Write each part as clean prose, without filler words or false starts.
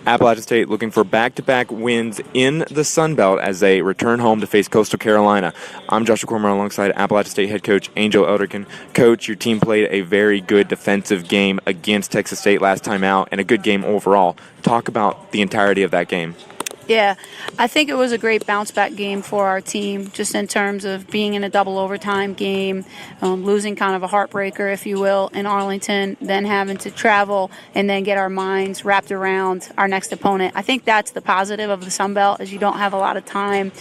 Appalachian State looking for back-to-back wins in the Sun Belt as they return home to face Coastal Carolina. I'm Joshua Cormer alongside Appalachian State head coach Angel Elderkin. Coach, your team played a very good defensive game against Texas State last time out and a good game overall. Talk about the entirety of that game. Yeah, I think it was a great bounce-back game for our team, just in terms of being in a double overtime game, losing kind of a heartbreaker, if you will, in Arlington, then having to travel and then get our minds wrapped around our next opponent. I think that's the positive of the Sun Belt, is you don't have a lot of time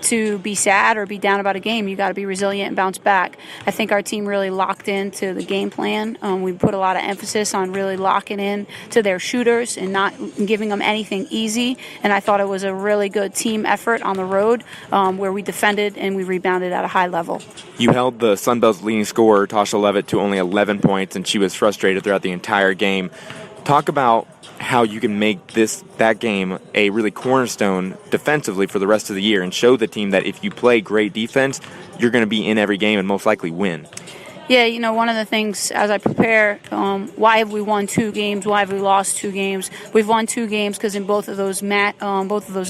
to be sad or be down about a game. You got to be resilient and bounce back. I think our team really locked into the game plan. We put a lot of emphasis on really locking in to their shooters and not giving them anything easy. And I thought it was a really good team effort on the road where we defended and we rebounded at a high level. You held the Sun Belt's leading scorer, Tasha Levitt, to only 11 points, and she was frustrated throughout the entire game. Talk about how you can make that game a really cornerstone defensively for the rest of the year and show the team that if you play great defense, you're going to be in every game and most likely win. Yeah, you know, one of the things as I prepare, why have we won 2 games? Why have we lost 2 games? We've won 2 games because in both of those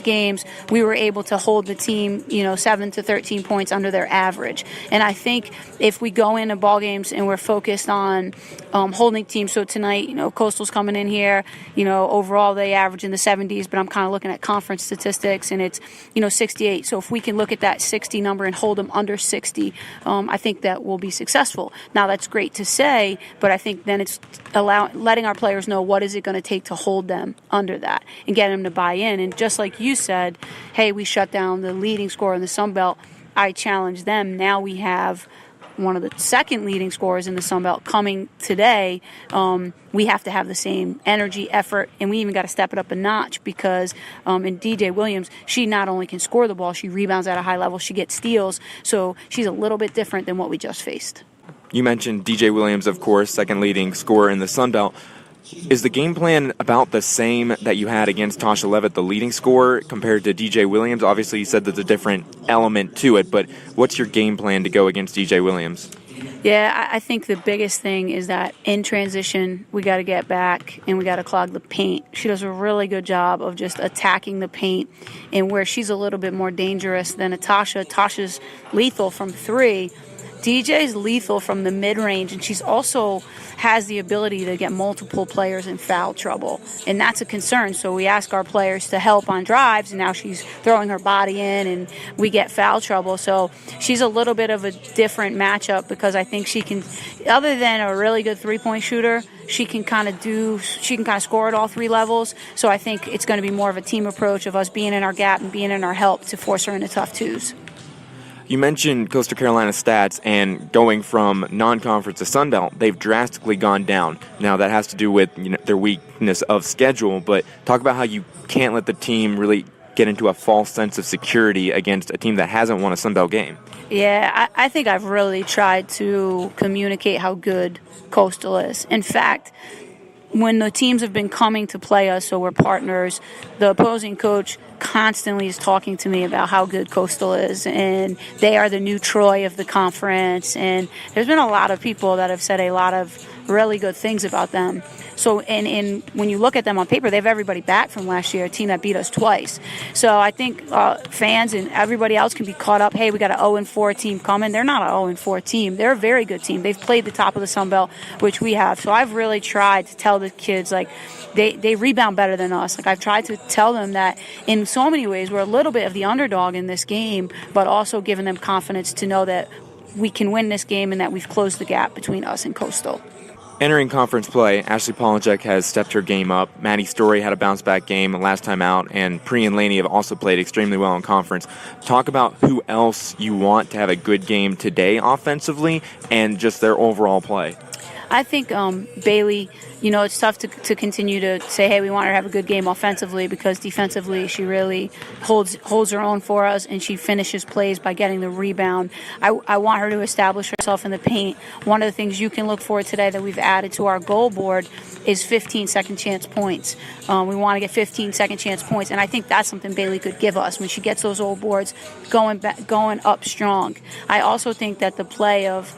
games, we were able to hold the team, 7 to 13 points under their average. And I think if we go into ball games and we're focused on holding teams, so tonight, Coastal's coming in here, overall they average in the 70s, but I'm kind of looking at conference statistics and it's, 68. So if we can look at that 60 number and hold them under 60, I think that we'll be successful. Now, that's great to say, but I think then it's letting our players know what is it going to take to hold them under that and get them to buy in. And just like you said, hey, we shut down the leading scorer in the Sun Belt. I challenge them. Now we have one of the second leading scorers in the Sun Belt coming today. We have to have the same energy, effort, and we even got to step it up a notch because in DJ Williams, she not only can score the ball, she rebounds at a high level, she gets steals, so she's a little bit different than what we just faced. You mentioned DJ Williams, of course, second leading scorer in the Sun Belt. Is the game plan about the same that you had against Tasha Levitt, the leading scorer, compared to DJ Williams? Obviously, you said there's a different element to it, but what's your game plan to go against DJ Williams? Yeah, I think the biggest thing is that in transition, we got to get back and we got to clog the paint. She does a really good job of just attacking the paint, and where she's a little bit more dangerous than Tasha. Tasha's lethal from 3. DJ's lethal from the mid-range, and she's also has the ability to get multiple players in foul trouble, and that's a concern. So we ask our players to help on drives, and now she's throwing her body in, and we get foul trouble. So she's a little bit of a different matchup because I think she can, other than a really good three-point shooter, she can kind of score at all 3 levels. So I think it's going to be more of a team approach of us being in our gap and being in our help to force her into tough twos. You mentioned Coastal Carolina stats, and going from non-conference to Sun Belt, they've drastically gone down. Now, that has to do with their weakness of schedule, but talk about how you can't let the team really get into a false sense of security against a team that hasn't won a Sun Belt game. Yeah, I think I've really tried to communicate how good Coastal is. In fact, when the teams have been coming to play us, so we're partners, the opposing coach constantly is talking to me about how good Coastal is, and they are the new Troy of the conference, and there's been a lot of people that have said a lot of really good things about them. So, and when you look at them on paper, they have everybody back from last year, a team that beat us twice. So I think fans and everybody else can be caught up, hey, we got an 0-4 team coming. They're not an 0-4 team. They're a very good team. They've played the top of the Sun Belt, which we have. So I've really tried to tell the kids, like, they rebound better than us. Like, I've tried to tell them that in so many ways we're a little bit of the underdog in this game, but also giving them confidence to know that we can win this game and that we've closed the gap between us and Coastal. Entering conference play, Ashley Polachek has stepped her game up. Maddie Story had a bounce-back game last time out, and Pri and Laney have also played extremely well in conference. Talk about who else you want to have a good game today offensively and just their overall play. I think Bailey, it's tough to continue to say, hey, we want her to have a good game offensively, because defensively she really holds her own for us, and she finishes plays by getting the rebound. I want her to establish herself in the paint. One of the things you can look for today that we've added to our goal board is 15 second chance points. We want to get 15 second chance points, and I think that's something Bailey could give us when she gets those old boards going up strong. I also think that the play of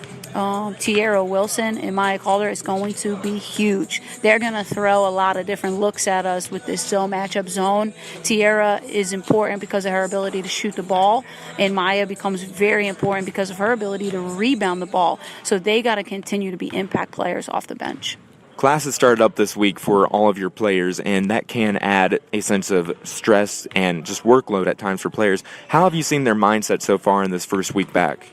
Tierra Wilson and Maya Calder is going to be huge. They're going to throw a lot of different looks at us with this zone matchup zone. Tierra is important because of her ability to shoot the ball, and Maya becomes very important because of her ability to rebound the ball. So they got to continue to be impact players off the bench. Classes started up this week for all of your players, and that can add a sense of stress and just workload at times for players. How have you seen their mindset so far in this first week back?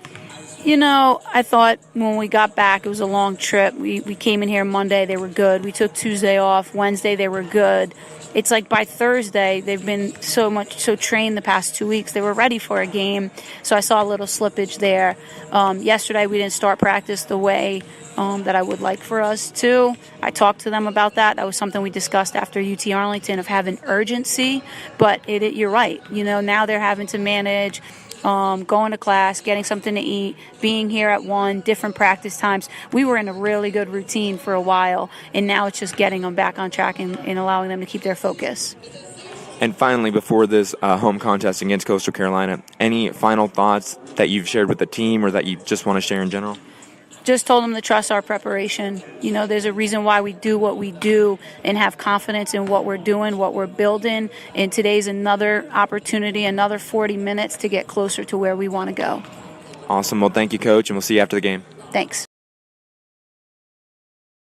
I thought when we got back, it was a long trip. We came in here Monday, they were good. We took Tuesday off. Wednesday, they were good. It's like by Thursday, they've been so trained the past 2 weeks. They were ready for a game, so I saw a little slippage there. Yesterday, we didn't start practice the way that I would like for us to. I talked to them about that. That was something we discussed after UT Arlington of having urgency, but you're right. Now they're having to manage going to class, getting something to eat, being here at 1, different practice times. We were in a really good routine for a while, and now it's just getting them back on track and allowing them to keep their focus. And finally, before this home contest against Coastal Carolina, any final thoughts that you've shared with the team or that you just want to share in general? Just told them to trust our preparation. There's a reason why we do what we do and have confidence in what we're doing, what we're building. And today's another opportunity, another 40 minutes to get closer to where we want to go. Awesome. Well, thank you, Coach, and we'll see you after the game. Thanks.